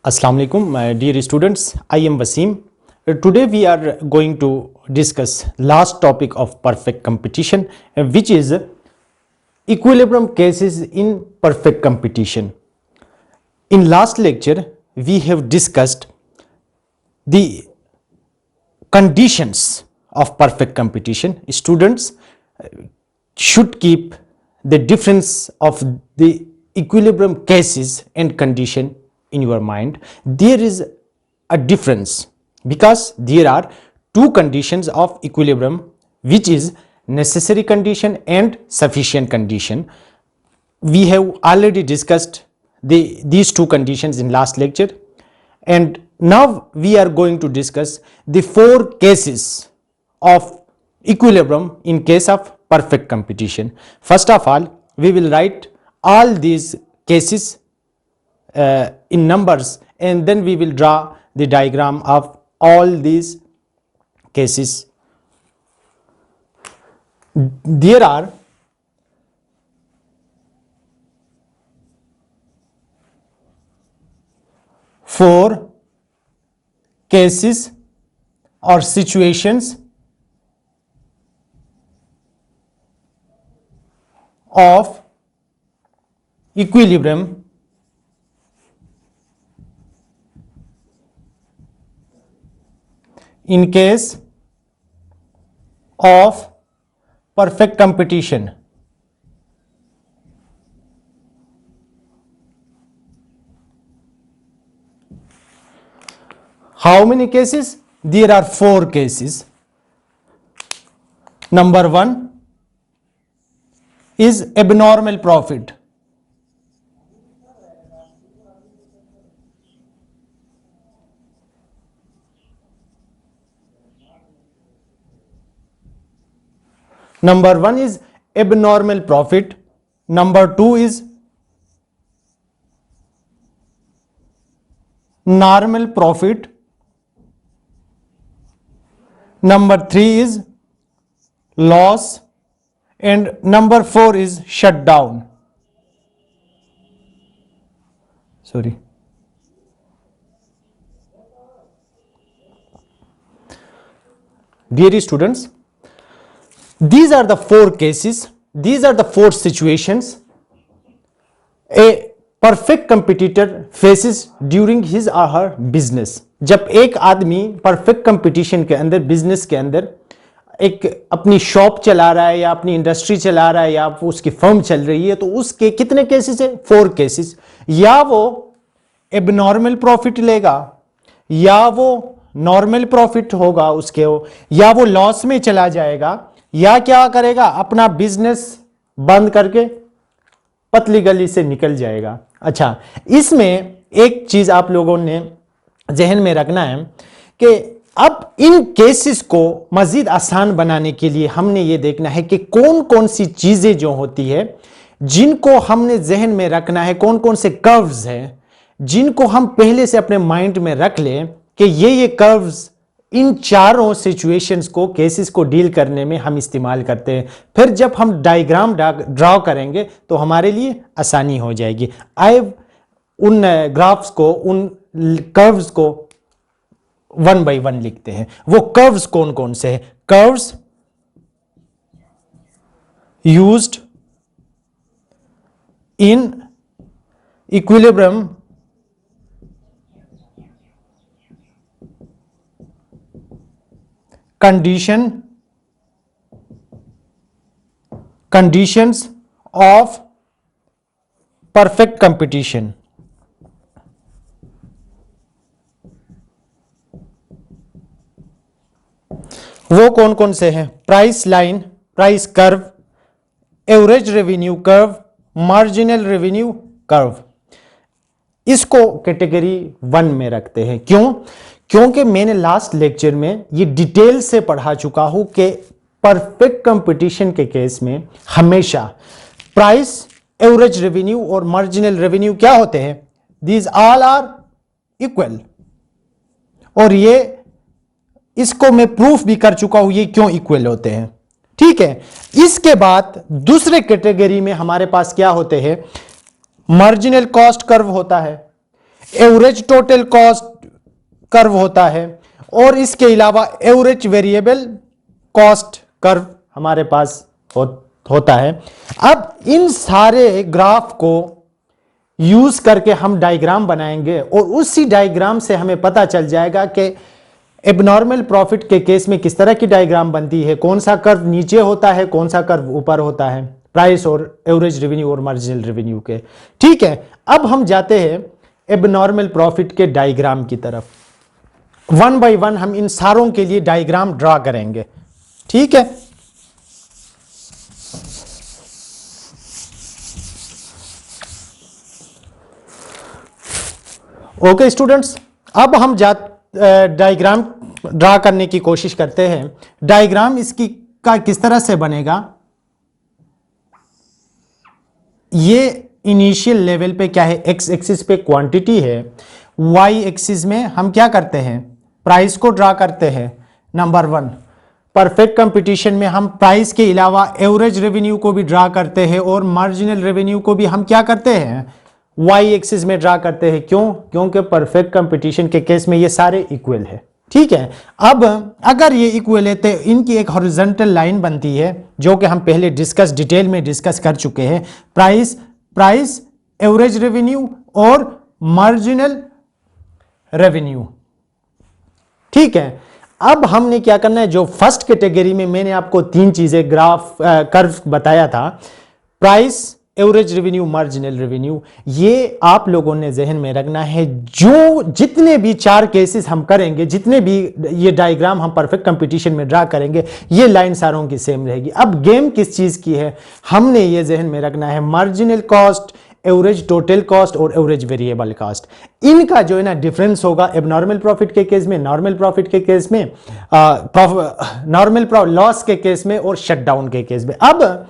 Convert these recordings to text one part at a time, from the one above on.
Assalamu alaikum, my dear students. I am Wasim. Today we are going to discuss last topic of perfect competition, which is equilibrium cases in perfect competition. In last lecture, we have discussed the conditions of perfect competition. Students should keep the difference of the equilibrium cases and condition in your mind. There is a difference because there are two conditions of equilibrium, which is necessary condition and sufficient condition. We have already discussed these two conditions in last lecture, and now we are going to discuss the four cases of equilibrium in case of perfect competition. First of all, we will write all these cases in numbers, and then we will draw the diagram of all these cases. There are four cases or situations of equilibrium in case of perfect competition. How many cases? There are four cases. Number one is abnormal profit. Number one is abnormal profit. Number two is normal profit. Number three is loss. And number four is shutdown. Sorry. Dear students, these are the four cases, these are the four situations a perfect competitor faces during his or her business. जब एक आदमी perfect competition के अंदर, business के अंदर एक अपनी shop चला रहा है या अपनी इंडस्ट्री चला रहा है या उसकी फर्म चल रही है, तो उसके कितने केसेस है? Four cases. या वो एबनॉर्मल प्रॉफिट लेगा, या वो नॉर्मल प्रॉफिट होगा उसके हो, या वो लॉस में चला जाएगा, या क्या करेगा, अपना बिजनेस बंद करके पतली गली से निकल जाएगा. अच्छा, इसमें एक चीज आप लोगों ने जहन में रखना है कि अब इन केसेस को मजीद आसान बनाने के लिए हमने ये देखना है कि कौन कौन सी चीजें जो होती है जिनको हमने जहन में रखना है, कौन कौन से कर्व्स हैं जिनको हम पहले से अपने माइंड में रख लें कि ये कर्व्स इन चारों सिचुएशंस को, केसेस को डील करने में हम इस्तेमाल करते हैं. फिर जब हम डायग्राम ड्रॉ करेंगे तो हमारे लिए आसानी हो जाएगी. आइए उन ग्राफ्स को, उन कर्व्स को वन बाय वन लिखते हैं. वो कर्व्स कौन कौन से हैं? Curves used in equilibrium conditions of perfect competition. वो कौन कौन से हैं? Price line, price curve, average revenue curve, marginal revenue curve. इसको कैटेगरी वन में रखते हैं. क्यों? क्योंकि मैंने लास्ट लेक्चर में ये डिटेल से पढ़ा चुका हूं कि परफेक्ट कंपटीशन के केस में हमेशा प्राइस, एवरेज रेवेन्यू और मार्जिनल रेवेन्यू क्या होते हैं? These all are equal. और ये इसको मैं प्रूफ भी कर चुका हूं ये क्यों इक्वल होते हैं. ठीक है. इसके बाद दूसरे कैटेगरी में हमारे पास क्या होते हैं? मार्जिनल कॉस्ट कर्व होता है, एवरेज टोटल कॉस्ट कर्व होता है, और इसके अलावा एवरेज वेरिएबल कॉस्ट कर्व हमारे पास होता है। अब इन सारे ग्राफ को यूज करके हम डायग्राम बनाएंगे, और उसी डायग्राम से हमें पता चल जाएगा कि एबनॉर्मल प्रॉफिट के केस में किस तरह की डायग्राम बनती है, कौन सा कर्व नीचे होता है, कौन सा कर्व ऊपर होता है, प्राइस और एवरेज रेवेन्यू और मार्जिनल रेवेन्यू के। ठीक है, अब हम जाते हैं एबनॉर्मल प्रॉफिट के डायग्राम की तरफ। वन बाय वन हम इन सारों के लिए डायग्राम ड्रा करेंगे। ठीक है, ओके स्टूडेंट्स, अब हम डायग्राम ड्रा करने की कोशिश करते हैं। डायग्राम इसकी का किस तरह से बनेगा, ये इनिशियल लेवल पे क्या है, एक्स एक्सिस पे क्वांटिटी है, वाई एक्सिस में हम क्या करते हैं, प्राइस को ड्रा करते हैं। नंबर वन, परफेक्ट कंपटीशन में हम प्राइस के अलावा एवरेज रेवेन्यू को भी ड्रा करते हैं, और मार्जिनल रेवेन्यू को भी हम क्या करते हैं, वाई एक्सिस में ड्रा करते हैं। क्यों? क्योंकि परफेक्ट कंपटीशन के केस में ये सारे इक्वल है। ठीक है, अब अगर ये इक्वल है तो इनकी एक हॉरिजॉन्टल लाइन बनती है, जो कि हम पहले डिटेल में डिस्कस कर चुके हैं। प्राइस, एवरेज रेवेन्यू और मार्जिनल रेवेन्यू। ठीक है, अब हमने क्या करना है, जो फर्स्ट कैटेगरी में मैंने आपको तीन चीजें कर्व बताया था, price, average revenue, marginal revenue, ये आप लोगों ने जहन में रखना है। जो जितने भी चार केसेस हम करेंगे, जितने भी ये डायग्राम हम परफेक्ट कंपटीशन में ड्रा करेंगे, ये लाइन सारों की सेम रहेगी। अब गेम किस चीज की है, हमने ये जहन में रखना है, marginal cost, average total cost और एवरेज वेरिएबल कॉस्ट, इनका जो है ना डिफरेंस होगा एबनॉर्मल प्रॉफिट के केस में, नॉर्मल प्रॉफिट के केस में, नॉर्मल लॉस के केस में, और शटडाउन के केस में। अब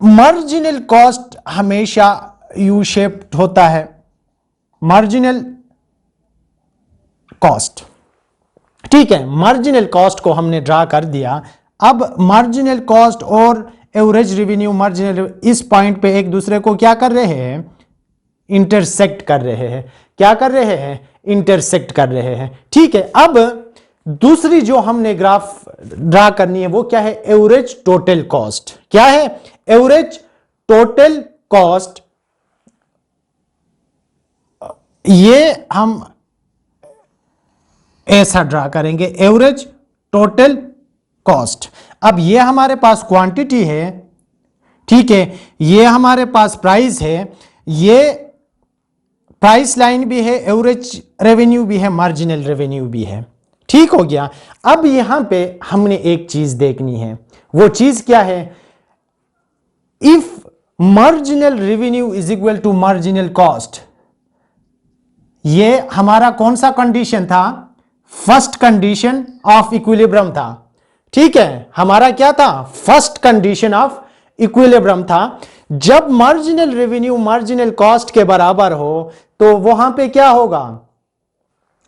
मार्जिनल कॉस्ट हमेशा यू शेप्ड होता है, मार्जिनल कॉस्ट। ठीक है, मार्जिनल कॉस्ट को हमने ड्रा कर दिया। अब मार्जिनल कॉस्ट और एवरेज रेवेन्यू, मार्जिनल, इस पॉइंट पे एक दूसरे को क्या कर रहे हैं, इंटरसेक्ट कर रहे हैं। क्या कर रहे हैं, इंटरसेक्ट कर रहे हैं। ठीक है, अब दूसरी जो हमने ग्राफ ड्रा करनी है वो क्या है, एवरेज टोटल कॉस्ट। क्या है, एवरेज टोटल कॉस्ट। ये हम ऐसा ड्रा करेंगे, एवरेज टोटल कॉस्ट। अब ये हमारे पास क्वांटिटी है, ठीक है, ये हमारे पास प्राइस है, ये प्राइस लाइन भी है, एवरेज रेवेन्यू भी है, मार्जिनल रेवेन्यू भी है। ठीक हो गया। अब यहां पे हमने एक चीज देखनी है, वो चीज क्या है, if marginal revenue is equal to marginal cost, ये हमारा कौन सा कंडीशन था, फर्स्ट कंडीशन ऑफ इक्विलिब्रियम था। ठीक है, हमारा क्या था, फर्स्ट कंडीशन ऑफ इक्विलिब्रियम था। जब मार्जिनल रेवेन्यू मार्जिनल कॉस्ट के बराबर हो तो वहां पे क्या होगा,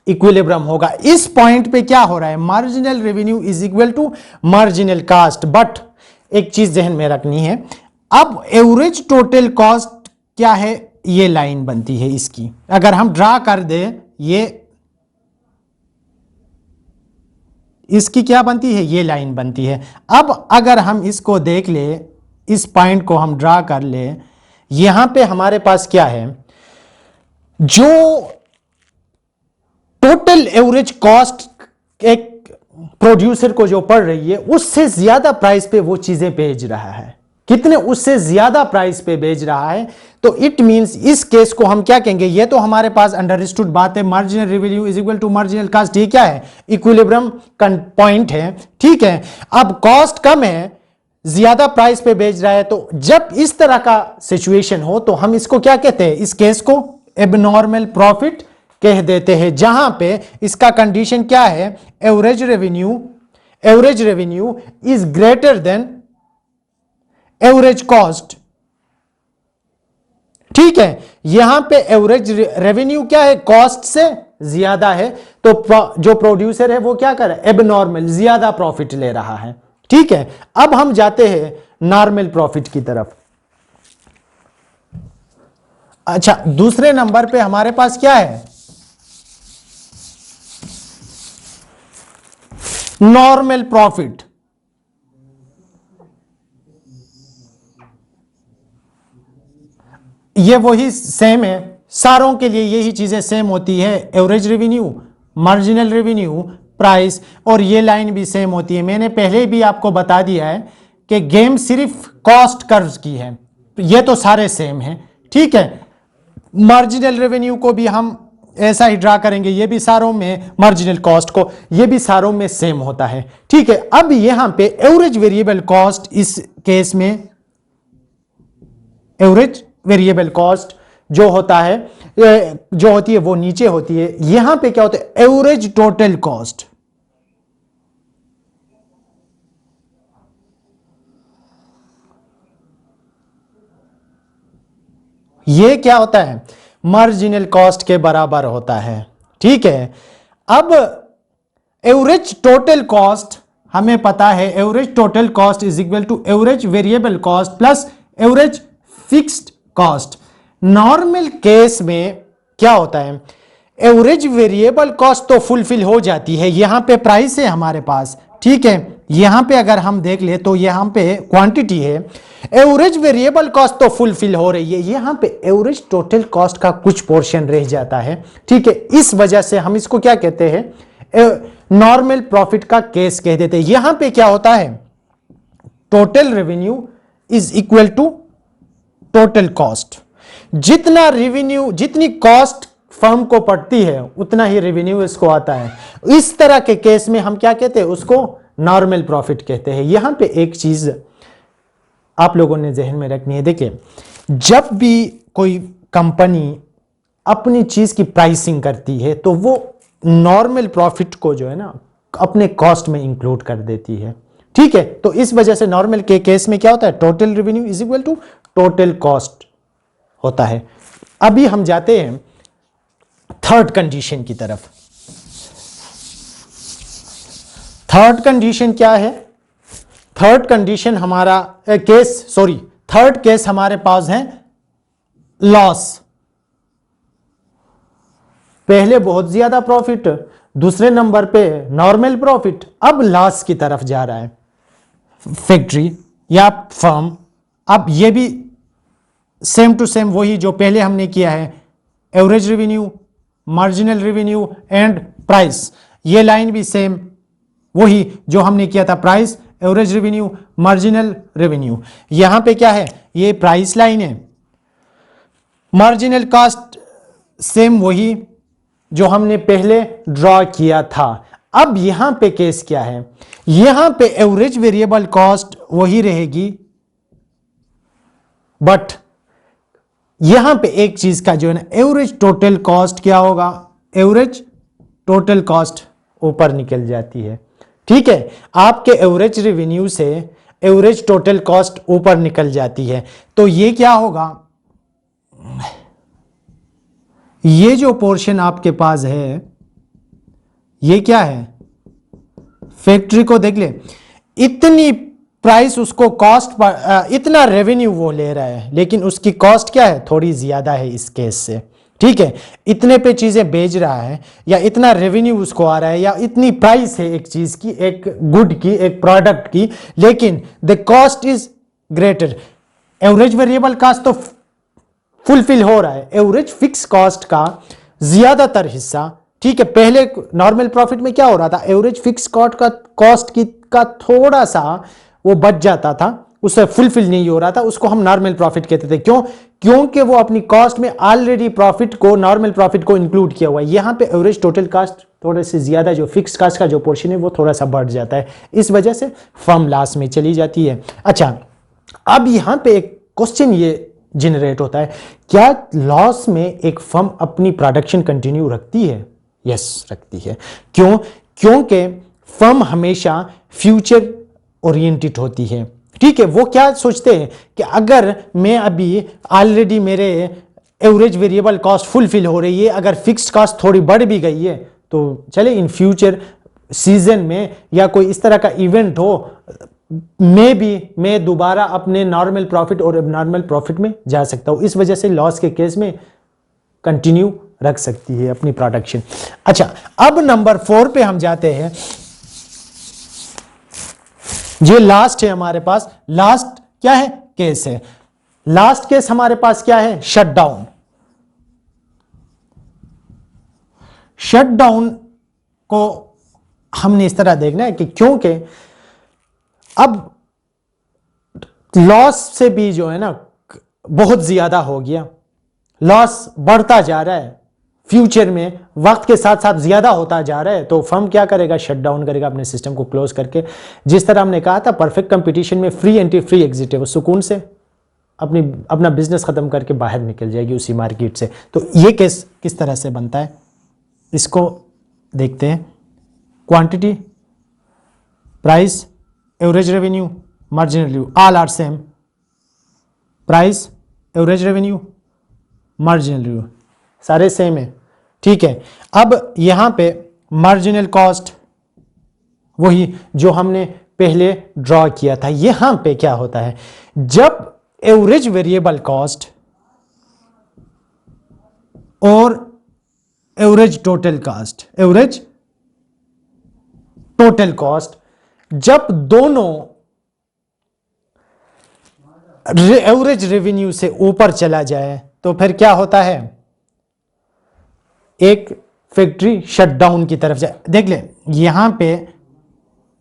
इक्विलिब्रियम होगा। इस पॉइंट पे क्या हो रहा है, marginal revenue is equal to marginal cost. But एक चीज जहन में रखनी है, अब एवरेज टोटल कॉस्ट क्या है, ये लाइन बनती है इसकी। अगर हम ड्रा कर दे, ये इसकी क्या बनती है, ये लाइन बनती है। अब अगर हम इसको देख ले, इस पॉइंट को हम ड्रा कर ले, यहां पे हमारे पास क्या है, जो टोटल एवरेज कॉस्ट एक प्रोड्यूसर को जो पड़ रही है, उससे ज्यादा प्राइस पे वो चीजें बेच रहा है। कितने, उससे ज्यादा प्राइस पे बेच रहा है। तो इट मींस इस केस को हम क्या कहेंगे, ये तो हमारे पास अंडरस्टूड बात है, marginal revenue is equal to marginal cost. ये क्या है, इक्विलिब्रियम पॉइंट है। ठीक है, अब कॉस्ट कम है, ज्यादा प्राइस पे बेच रहा है, तो जब इस तरह का सिचुएशन हो तो हम इसको क्या कहते हैं, इस केस को एबनॉर्मल प्रॉफिट कह देते हैं, जहां पे इसका कंडीशन क्या है, average revenue is greater than average cost. ठीक है, यहां पे एवरेज रेवेन्यू क्या है, कॉस्ट से ज्यादा है, तो जो प्रोड्यूसर है वो क्या कर रहा है, एबनॉर्मल, ज्यादा प्रॉफिट ले रहा है। ठीक है, अब हम जाते हैं नॉर्मल प्रॉफिट की तरफ। अच्छा, दूसरे नंबर पे हमारे पास क्या है, नॉर्मल प्रॉफिट। ये वही सेम है, सारों के लिए यही चीजें सेम होती है, average revenue, marginal revenue, price, और ये लाइन भी सेम होती है। मैंने पहले भी आपको बता दिया है कि गेम सिर्फ कॉस्ट कर्व की है, ये तो सारे सेम हैं, ठीक है। मार्जिनल रेवेन्यू को भी हम ऐसा ही ड्रा करेंगे, ये भी सारों में, मार्जिनल कॉस्ट को, ये भी सारों में सेम होता है, ठीक है। अब यहां पे एवरेज वेरिएबल कॉस्ट, इस केस में एवरेज वेरिएबल कॉस्ट जो होता है, जो होती है वो नीचे होती है। यहां पे क्या होता है, एवरेज टोटल कॉस्ट। ये क्या होता है, मार्जिनल कॉस्ट के बराबर होता है, ठीक है। अब एवरेज टोटल कॉस्ट हमें पता है, average total cost is equal to average variable cost plus average fixed cost. Normal case में क्या होता है, एवरेज वेरिएबल कॉस्ट तो फुलफिल हो जाती है, यहां पे प्राइस है हमारे पास, ठीक है। यहां पे अगर हम देख ले तो यहां पे क्वांटिटी है, एवरेज वेरिएबल कॉस्ट तो फुलफिल हो रही है, यहां पे एवरेज टोटल कॉस्ट का कुछ पोर्शन रह जाता है, ठीक है। इस वजह से हम इसको क्या कहते हैं, नॉर्मल प्रॉफिट का केस कह देते हैं। यहां पे क्या होता है, total revenue is equal to total cost. जितना रेवेन्यू, जितनी कॉस्ट फर्म को पड़ती है उतना ही रेवेन्यू इसको आता है। इस तरह के केस में हम क्या कहते हैं, उसको नॉर्मल प्रॉफिट कहते हैं। यहां पे एक चीज आप लोगों ने जहन में रखनी है, देखिए जब भी कोई कंपनी अपनी चीज की प्राइसिंग करती है तो वो नॉर्मल प्रॉफिट को जो है ना अपने कॉस्ट में इंक्लूड कर देती है, ठीक है। तो इस वजह से नॉर्मल के केस में क्या होता है, total revenue is equal to total cost होता है। अभी हम जाते हैं थर्ड कंडीशन की तरफ। थर्ड कंडीशन क्या है, थर्ड कंडीशन हमारा थर्ड केस हमारे पास है लॉस। पहले बहुत ज्यादा प्रॉफिट, दूसरे नंबर पे नॉर्मल प्रॉफिट, अब लॉस की तरफ जा रहा है फैक्ट्री या फर्म। अब ये भी सेम टू सेम वही जो पहले हमने किया है, average revenue, marginal revenue and price, ये लाइन भी सेम वही जो हमने किया था, price, average revenue, marginal revenue. यहां पे क्या है, ये प्राइस लाइन है, मार्जिनल कॉस्ट सेम वही जो हमने पहले ड्रॉ किया था। अब यहां पे केस क्या है, यहां पे एवरेज वेरिएबल कॉस्ट वही रहेगी, बट यहां पे एक चीज का जो है ना, एवरेज टोटल कॉस्ट क्या होगा, एवरेज टोटल कॉस्ट ऊपर निकल जाती है, ठीक है। आपके एवरेज रेवेन्यू से एवरेज टोटल कॉस्ट ऊपर निकल जाती है, तो ये क्या होगा, ये जो पोर्शन आपके पास है ये क्या है, फैक्ट्री को देख ले, इतनी प्राइस उसको कॉस्ट पर, इतना रेवेन्यू वो ले रहा है लेकिन उसकी कॉस्ट क्या है, थोड़ी ज्यादा है इस केस से, ठीक है। इतने पे चीजें बेच रहा है या इतना रेवेन्यू उसको आ रहा है या इतनी प्राइस है एक चीज की, एक गुड की, एक प्रोडक्ट की, लेकिन the cost is greater. Average variable cost तो फुलफिल हो रहा है, एवरेज फिक्स कॉस्ट का ज्यादातर हिस्सा, ठीक है। पहले नॉर्मल प्रॉफिट में क्या हो रहा था, एवरेज फिक्स कॉस्ट का थोड़ा सा वो बच जाता था, उससे फुलफिल नहीं हो रहा था, उसको हम नॉर्मल प्रॉफिट कहते थे। क्यों, क्योंकि वो अपनी कॉस्ट में ऑलरेडी प्रॉफिट को, नॉर्मल प्रॉफिट को इंक्लूड किया हुआ है। यहां पे एवरेज टोटल कॉस्ट थोड़े से ज्यादा, जो फिक्स कॉस्ट का जो पोर्शन है वो थोड़ा सा बढ़ जाता है, इस वजह से फर्म लॉस में चली जाती है। अच्छा, अब यहां पे एक क्वेश्चन ये जनरेट होता है, क्या लॉस में एक फर्म अपनी प्रोडक्शन कंटिन्यू रखती है? यस, रखती है। क्यों? क्योंकि फर्म हमेशा फ्यूचर ओरिएंटेड होती है, ठीक है। वो क्या सोचते हैं कि अगर मैं अभी ऑलरेडी मेरे एवरेज वेरिएबल कॉस्ट फुलफिल हो रही है, अगर फिक्स्ड कॉस्ट थोड़ी बढ़ भी गई है तो चले इन फ्यूचर सीजन में या कोई इस तरह का इवेंट हो, मैं दोबारा अपने नॉर्मल प्रॉफिट और एबनॉर्मल प्रॉफिट में जा सकता हूं। इस वजह से लॉस के केस में कंटिन्यू रख सकती है अपनी प्रोडक्शन। अच्छा, अब नंबर 4 पे हम जाते हैं। ये लास्ट है हमारे पास। लास्ट क्या है? केस है। लास्ट केस हमारे पास क्या है? शटडाउन। शटडाउन को हमने इस तरह देखना है कि क्योंकि अब लॉस से भी जो है ना बहुत ज्यादा हो गया, लॉस बढ़ता जा रहा है, फ्यूचर में वक्त के साथ साथ ज्यादा होता जा रहा है, तो फर्म क्या करेगा? शट डाउन करेगा अपने सिस्टम को क्लोज करके। जिस तरह हमने कहा था परफेक्ट कंपटीशन में फ्री एंट्री फ्री एग्जिट है, वो सुकून से अपना बिजनेस खत्म करके बाहर निकल जाएगी उसी मार्केट से। तो ये केस किस तरह से बनता है इसको देखते हैं। Quantity, price, average revenue, marginal revenue, all are same. Price, average revenue, marginal revenue सारे सेम है, ठीक है। अब यहां पे मार्जिनल कॉस्ट वही जो हमने पहले ड्रॉ किया था। यहां पे क्या होता है? जब एवरेज वेरिएबल कॉस्ट और एवरेज टोटल कॉस्ट जब दोनों एवरेज रेवेन्यू से ऊपर चला जाए तो फिर क्या होता है? एक फैक्ट्री शटडाउन की तरफ जाए। देख ले, यहां पे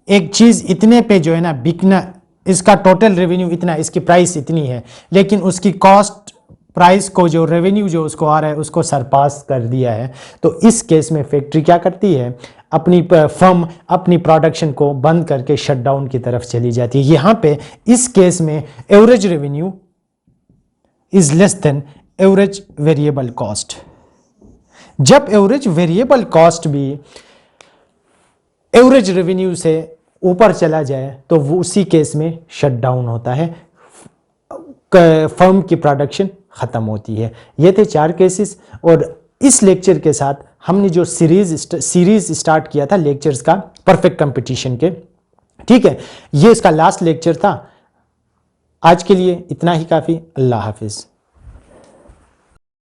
एक चीज इतने पे जो है ना बिकना, इसका टोटल रेवेन्यू इतना, इसकी प्राइस इतनी है, लेकिन उसकी कॉस्ट प्राइस को जो रेवेन्यू जो उसको आ रहा है उसको सरपास कर दिया है। तो इस केस में फैक्ट्री क्या करती है? अपनी फर्म अपनी प्रोडक्शन को बंद करके शटडाउन की तरफ चली जाती है। यहां पे इस केस में average revenue is less than average variable cost. जब एवरेज वेरिएबल कॉस्ट भी एवरेज रेवेन्यू से ऊपर चला जाए तो वो उसी केस में शटडाउन होता है, फर्म की प्रोडक्शन खत्म होती है। ये थे 4 केसेस। और इस लेक्चर के साथ हमने जो सीरीज स्टार्ट किया था लेक्चर्स का परफेक्ट कंपटीशन के, ठीक है, ये इसका लास्ट लेक्चर था। आज के लिए इतना ही काफ़ी। अल्लाह हाफिज़।